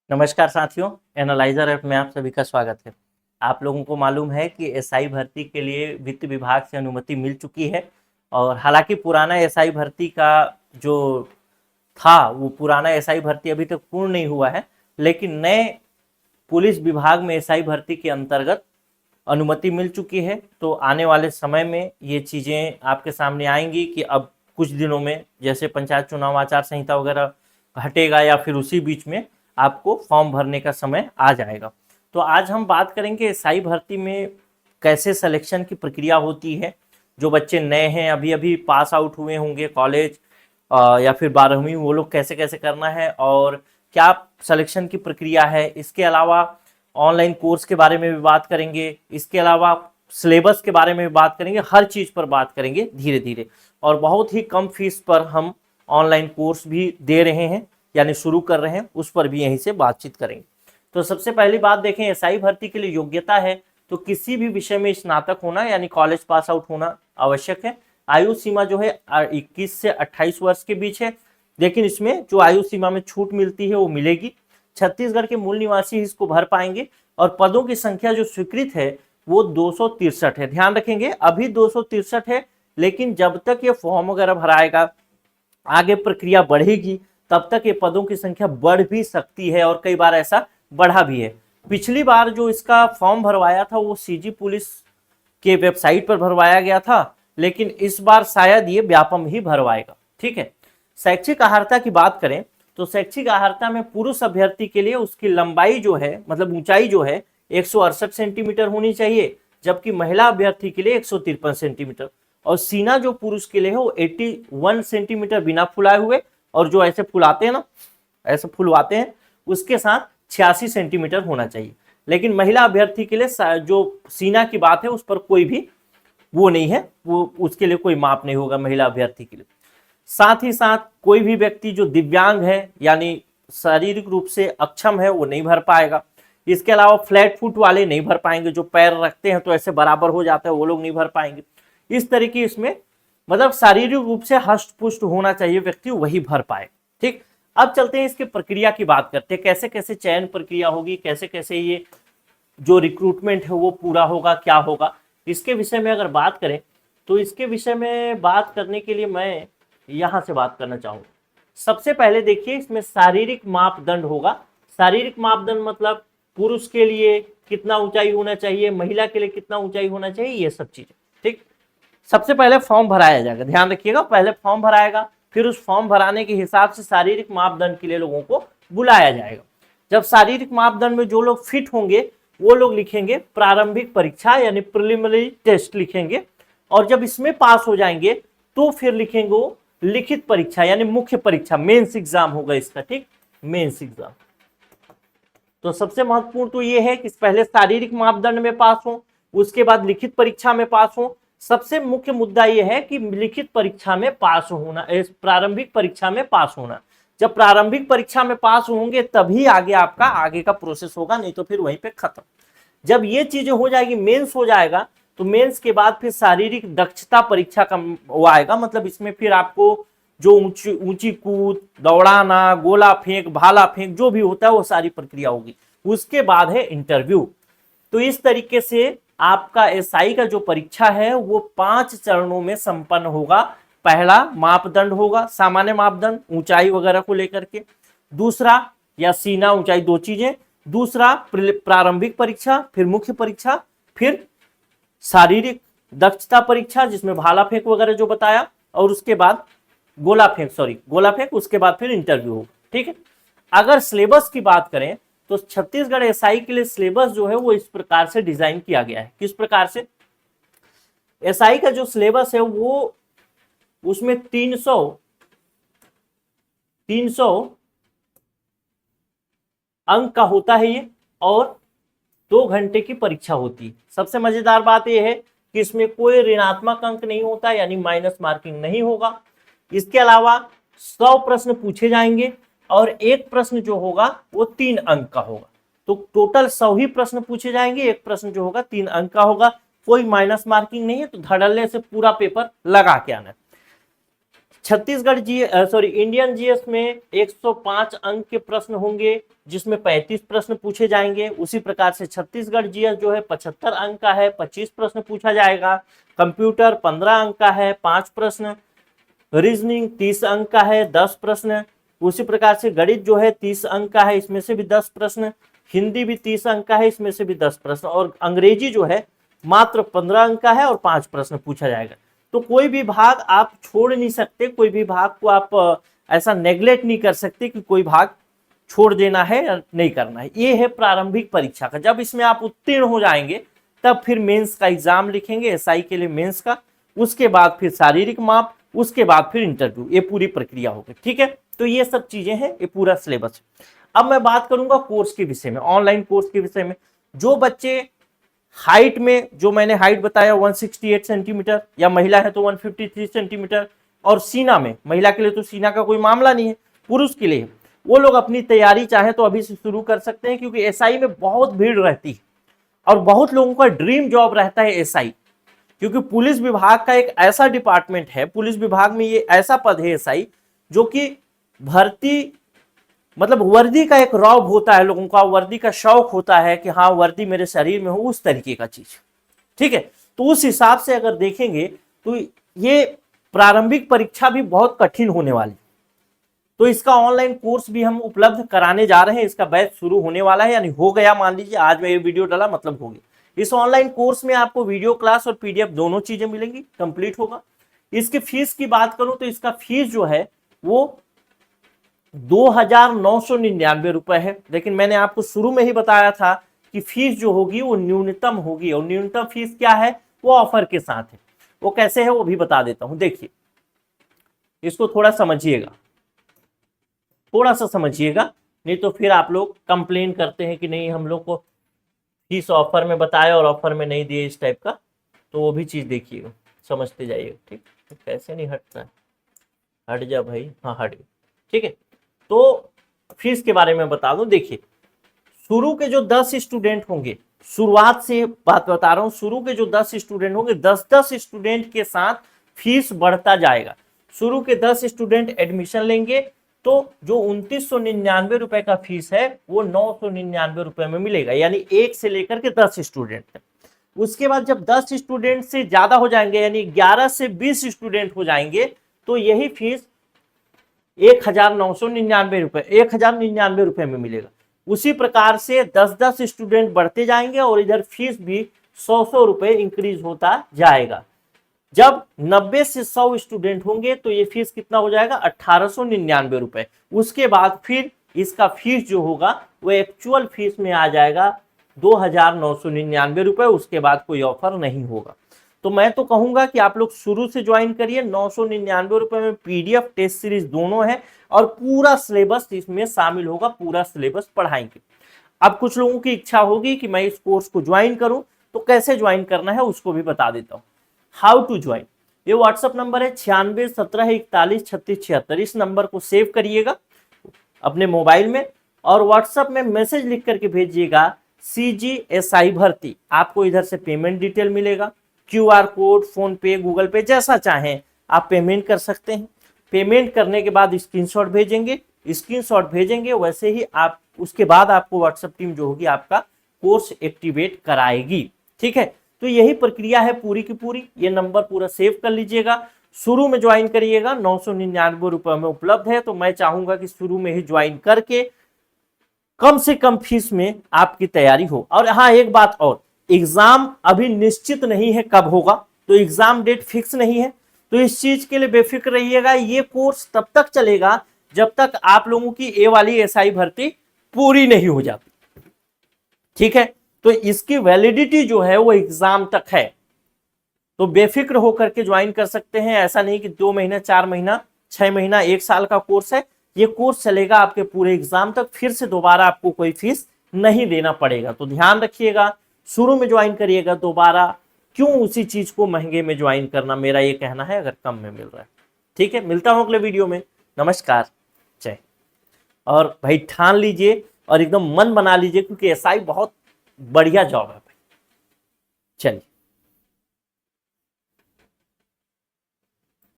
नमस्कार साथियों, analyser app में आप सभी का स्वागत है। आप लोगों को मालूम है कि एसआई भर्ती के लिए वित्त विभाग से अनुमति मिल चुकी है और हालांकि पुराना एसआई भर्ती का जो था वो पुराना एसआई भर्ती अभी तक पूर्ण नहीं हुआ है, लेकिन नए पुलिस विभाग में एसआई भर्ती के अंतर्गत अनुमति मिल चुकी है। तो आने वाले समय में ये चीज़ें आपके सामने आएंगी कि अब कुछ दिनों में जैसे पंचायत चुनाव आचार संहिता वगैरह हटेगा या फिर उसी बीच में आपको फॉर्म भरने का समय आ जाएगा। तो आज हम बात करेंगे एसआई भर्ती में कैसे सिलेक्शन की प्रक्रिया होती है। जो बच्चे नए हैं, अभी अभी पास आउट हुए होंगे कॉलेज या फिर 12वीं, वो लोग कैसे कैसे करना है और क्या सिलेक्शन की प्रक्रिया है। इसके अलावा ऑनलाइन कोर्स के बारे में भी बात करेंगे, इसके अलावा सिलेबस के बारे में भी बात करेंगे, हर चीज़ पर बात करेंगे धीरे धीरे। और बहुत ही कम फीस पर हम ऑनलाइन कोर्स भी दे रहे हैं, यानी शुरू कर रहे हैं, उस पर भी यहीं से बातचीत करेंगे। तो सबसे पहली बात देखें, एसआई भर्ती के लिए योग्यता है तो किसी भी विषय में स्नातक होना यानी कॉलेज पास आउट होना आवश्यक है। आयु सीमा जो है 21 से 28 वर्ष के बीच है, लेकिन इसमें जो आयु सीमा में छूट मिलती है वो मिलेगी। छत्तीसगढ़ के मूल निवासी इसको भर पाएंगे और पदों की संख्या जो स्वीकृत है वो 263 है। ध्यान रखेंगे अभी 263 है, लेकिन जब तक ये फॉर्म वगैरह भराएगा, आगे प्रक्रिया बढ़ेगी, तब तक ये पदों की संख्या बढ़ भी सकती है और कई बार ऐसा बढ़ा भी है। पिछली बार जो इसका फॉर्म भरवाया था वो सीजी पुलिस के वेबसाइट पर भरवाया गया था, लेकिन इस बार शायद ये व्यापम ही भरवाएगा। ठीक है। शैक्षिक अर्हता की बात करें तो शैक्षिक अर्हता में पुरुष अभ्यर्थी के लिए उसकी लंबाई जो है, मतलब ऊंचाई जो है 168 सेंटीमीटर होनी चाहिए, जबकि महिला अभ्यर्थी के लिए 153 सेंटीमीटर। और सीना जो पुरुष के लिए है वो 81 सेंटीमीटर बिना फुलाए हुए, और जो ऐसे फुलाते हैं ना, ऐसे फुलवाते हैं, उसके साथ 86 सेंटीमीटर होना चाहिए। लेकिन महिला अभ्यर्थी के लिए जो सीना की बात है उस पर कोई भी वो नहीं है, वो उसके लिए कोई माप नहीं होगा महिला अभ्यर्थी के लिए। साथ ही साथ कोई भी व्यक्ति जो दिव्यांग है यानी शारीरिक रूप से अक्षम है वो नहीं भर पाएगा। इसके अलावा फ्लैट फुट वाले नहीं भर पाएंगे, जो पैर रखते हैं तो ऐसे बराबर हो जाता है, वो लोग नहीं भर पाएंगे। इस तरीके इसमें मतलब शारीरिक रूप से हष्ट पुष्ट होना चाहिए व्यक्ति, वही भर पाए। ठीक। अब चलते हैं इसकी प्रक्रिया की बात करते हैं, कैसे कैसे चयन प्रक्रिया होगी, कैसे कैसे ये जो रिक्रूटमेंट है वो पूरा होगा, क्या होगा। इसके विषय में अगर बात करें तो इसके विषय में बात करने के लिए मैं यहां से बात करना चाहूंगा। सबसे पहले देखिए इसमें शारीरिक मापदंड होगा। शारीरिक मापदंड मतलब पुरुष के लिए कितना ऊंचाई होना चाहिए, महिला के लिए कितना ऊंचाई होना चाहिए, ये सब चीजें। ठीक। सबसे पहले फॉर्म भराया जाएगा, ध्यान रखिएगा, पहले फॉर्म भराएगा, फिर उस फॉर्म भराने के हिसाब से शारीरिक मापदंड के लिए लोगों को बुलाया जाएगा। जब शारीरिक मापदंड में जो लोग फिट होंगे वो लोग लिखेंगे प्रारंभिक परीक्षा यानी प्रिलिमिनरी टेस्ट लिखेंगे, और जब इसमें पास हो जाएंगे तो फिर लिखेंगे वो लिखित परीक्षा यानी मुख्य परीक्षा, मेंस एग्जाम होगा इसका। ठीक, मेंस एग्जाम। तो सबसे महत्वपूर्ण तो ये है कि पहले शारीरिक मापदंड में पास हो, उसके बाद लिखित परीक्षा में पास हो। सबसे मुख्य मुद्दा यह है कि लिखित परीक्षा में पास होना, प्रारंभिक परीक्षा में पास होना। जब प्रारंभिक परीक्षा में पास होंगे तभी आगे आपका आगे का प्रोसेस होगा, नहीं तो फिर वहीं पे खत्म। जब ये चीजें हो जाएगी, मेंस हो जाएगा, तो मेंस के बाद फिर शारीरिक दक्षता परीक्षा का वो आएगा। मतलब इसमें फिर आपको जो ऊंची कूद, दौड़ाना, गोला फेंक, भाला फेंक, जो भी होता है वो सारी प्रक्रिया होगी। उसके बाद है इंटरव्यू। तो इस तरीके से आपका एसआई का जो परीक्षा है वो 5 चरणों में संपन्न होगा। पहला मापदंड होगा सामान्य मापदंड, ऊंचाई वगैरह को लेकर के। दूसरा या सीना ऊंचाई, दो चीजें। दूसरा प्रारंभिक परीक्षा, फिर मुख्य परीक्षा, फिर शारीरिक दक्षता परीक्षा जिसमें भाला फेंक वगैरह जो बताया, और उसके बाद गोला फेंक, उसके बाद फिर इंटरव्यू होगा। ठीक है। अगर सिलेबस की बात करें तो छत्तीसगढ़ एसआई के लिए सिलेबस जो है वो इस प्रकार से डिजाइन किया गया है। किस प्रकार से? एसआई का जो सिलेबस है वो उसमें 300 अंक का होता है ये, और 2 घंटे की परीक्षा होती है। सबसे मजेदार बात यह है कि इसमें कोई ऋणात्मक अंक नहीं होता, यानी माइनस मार्किंग नहीं होगा। इसके अलावा 100 प्रश्न पूछे जाएंगे और एक प्रश्न जो होगा वो 3 अंक का होगा। तो टोटल 100 ही प्रश्न पूछे जाएंगे, एक प्रश्न जो होगा 3 अंक का होगा। कोई माइनस मार्किंग नहीं है, तो धड़ल्ले से पूरा पेपर लगा के आना है। छत्तीसगढ़ इंडियन जीएस में 105 अंक के प्रश्न होंगे, जिसमें 35 प्रश्न पूछे जाएंगे। उसी प्रकार से छत्तीसगढ़ जीएस जो है 75 अंक का है, 25 प्रश्न पूछा जाएगा। कंप्यूटर 15 अंक का है, 5 प्रश्न। रीजनिंग 30 अंक का है, 10 प्रश्न। उसी प्रकार से गणित जो है 30 अंक का है, इसमें से भी 10 प्रश्न। हिंदी भी 30 अंक का है, इसमें से भी 10 प्रश्न। और अंग्रेजी जो है मात्र 15 अंक का है और 5 प्रश्न पूछा जाएगा। तो कोई भी भाग आप छोड़ नहीं सकते, कोई भी भाग को आप ऐसा नेग्लेक्ट नहीं कर सकते कि कोई भाग छोड़ देना है या नहीं करना है। ये है प्रारंभिक परीक्षा का। जब इसमें आप उत्तीर्ण हो जाएंगे तब फिर मेंस का एग्जाम लिखेंगे, एसआई के लिए मेंस का। उसके बाद फिर शारीरिक माप, उसके बाद फिर इंटरव्यू। ये पूरी प्रक्रिया होगी, ठीक है। तो ये सब चीजें हैं, ये पूरा सिलेबस। अब मैं बात करूंगा कोर्स के विषय में, ऑनलाइन कोर्स के विषय में। जो बच्चे हाइट में, जो मैंने हाइट बताया 168 सेंटीमीटर, या महिला है तो 153 सेंटीमीटर, और सीना में, महिला के लिए तो सीना का कोई मामला नहीं है, पुरुष के लिए, वो लोग अपनी तैयारी चाहे तो अभी से शुरू कर सकते हैं। क्योंकि एसआई में बहुत भीड़ रहती है और बहुत लोगों का ड्रीम जॉब रहता है एसआई। क्योंकि पुलिस विभाग का एक ऐसा डिपार्टमेंट है, पुलिस विभाग में ये ऐसा पद है एसआई, जो कि भर्ती मतलब वर्दी का एक रौब होता है, लोगों का वर्दी का शौक होता है कि हाँ वर्दी मेरे शरीर में हो, उस तरीके का चीज, ठीक है। तो उस हिसाब से अगर देखेंगे तो ये प्रारंभिक परीक्षा भी बहुत कठिन होने वाली। तो इसका ऑनलाइन कोर्स भी हम उपलब्ध कराने जा रहे हैं। इसका बैच शुरू होने वाला है, यानी हो गया, मान लीजिए आज मैं ये वीडियो डाला मतलब हो गया। इस ऑनलाइन कोर्स में आपको वीडियो क्लास और पीडीएफ दोनों चीजें मिलेंगी, कंप्लीट होगा। इसकी फीस की बात करूं तो इसका फीस जो है वो 2,999 रुपए है। लेकिन मैंने आपको शुरू में ही बताया था कि फीस जो होगी वो न्यूनतम होगी, और न्यूनतम फीस क्या है, वो ऑफर के साथ है। वो कैसे है वो भी बता देता हूं। देखिए, इसको थोड़ा समझिएगा, थोड़ा सा समझिएगा, नहीं तो फिर आप लोग कंप्लेन करते हैं कि नहीं हम लोग को फीस ऑफर में बताया और ऑफर में नहीं दिए, इस टाइप का। तो वो भी चीज देखिएगा, समझते जाइएगा, ठीक। तो कैसे नहीं हटता है, हट जा भाई, हाँ हट गया, ठीक है। तो फीस के बारे में बता दूं। देखिए, शुरू के जो 10 स्टूडेंट होंगे, शुरुआत से बात बता रहा हूं, शुरू के जो 10 स्टूडेंट होंगे, 10-10 स्टूडेंट के साथ फीस बढ़ता जाएगा। शुरू के 10 स्टूडेंट एडमिशन लेंगे तो जो 2,999 रुपए का फीस है वो 999 रुपए में मिलेगा, यानी 1 से लेकर के 10 स्टूडेंट तक। उसके बाद जब 10 स्टूडेंट से ज्यादा हो जाएंगे, यानी 11 से 20 स्टूडेंट हो जाएंगे, तो यही फीस 1,999 रुपए, 1,099 रुपए में मिलेगा। उसी प्रकार से 10-10 स्टूडेंट बढ़ते जाएंगे और इधर फीस भी 100-100 रुपए इंक्रीज होता जाएगा। जब 90 से 100 स्टूडेंट होंगे तो ये फीस कितना हो जाएगा, 1,899 रुपए। उसके बाद फिर इसका फीस जो होगा वो एक्चुअल फीस में आ जाएगा 2,999 रुपए। उसके बाद कोई ऑफर नहीं होगा। तो मैं तो कहूंगा कि आप लोग शुरू से ज्वाइन करिए। 999 रुपए में पीडीएफ, टेस्ट सीरीज दोनों है और पूरा सिलेबस इसमें शामिल होगा, पूरा सिलेबस पढ़ाएंगे। अब कुछ लोगों की इच्छा होगी कि मैं इस कोर्स को ज्वाइन करूं, तो कैसे ज्वाइन करना है उसको भी बता देता हूं। हाउ टू ज्वाइन, ये व्हाट्सएप नंबर है 9617413676। इस नंबर को सेव करिएगा अपने मोबाइल में और व्हाट्सएप में मैसेज लिख करके भेजिएगा CGSI भर्ती। आपको इधर से पेमेंट डिटेल मिलेगा, QR कोड, फोन पे, गूगल पे, जैसा चाहें आप पेमेंट कर सकते हैं। पेमेंट करने के बाद स्क्रीनशॉट भेजेंगे, वैसे ही आप उसके बाद आपको व्हाट्सएप टीम जो होगी आपका कोर्स एक्टिवेट कराएगी, ठीक है। तो यही प्रक्रिया है पूरी की पूरी। ये नंबर पूरा सेव कर लीजिएगा। शुरू में ज्वाइन करिएगा, 999 रुपए में उपलब्ध है। तो मैं चाहूंगा कि शुरू में ही ज्वाइन करके कम से कम फीस में आपकी तैयारी हो। और हाँ, एक बात और, एग्जाम अभी निश्चित नहीं है कब होगा, तो एग्जाम डेट फिक्स नहीं है। तो इस चीज के लिए बेफिक्र रहिएगा। ये कोर्स तब तक चलेगा जब तक आप लोगों की ए वाली एसआई भर्ती पूरी नहीं हो जाती, ठीक है। तो इसकी वैलिडिटी जो है वो एग्जाम तक है। तो बेफिक्र होकर के ज्वाइन कर सकते हैं। ऐसा नहीं कि 2 महीना, 4 महीना, 6 महीना, 1 साल का कोर्स है। ये कोर्स चलेगा आपके पूरे एग्जाम तक। फिर से दोबारा आपको कोई फीस नहीं देना पड़ेगा। तो ध्यान रखिएगा, शुरू में ज्वाइन करिएगा। दोबारा क्यों उसी चीज को महंगे में ज्वाइन करना, मेरा ये कहना है, अगर कम में मिल रहा है, ठीक है। मिलता हूं अगले वीडियो में। नमस्कार, जय। और भाई ठान लीजिए और एकदम मन बना लीजिए, क्योंकि एसआई बहुत बढ़िया जॉब है भाई। चलिए।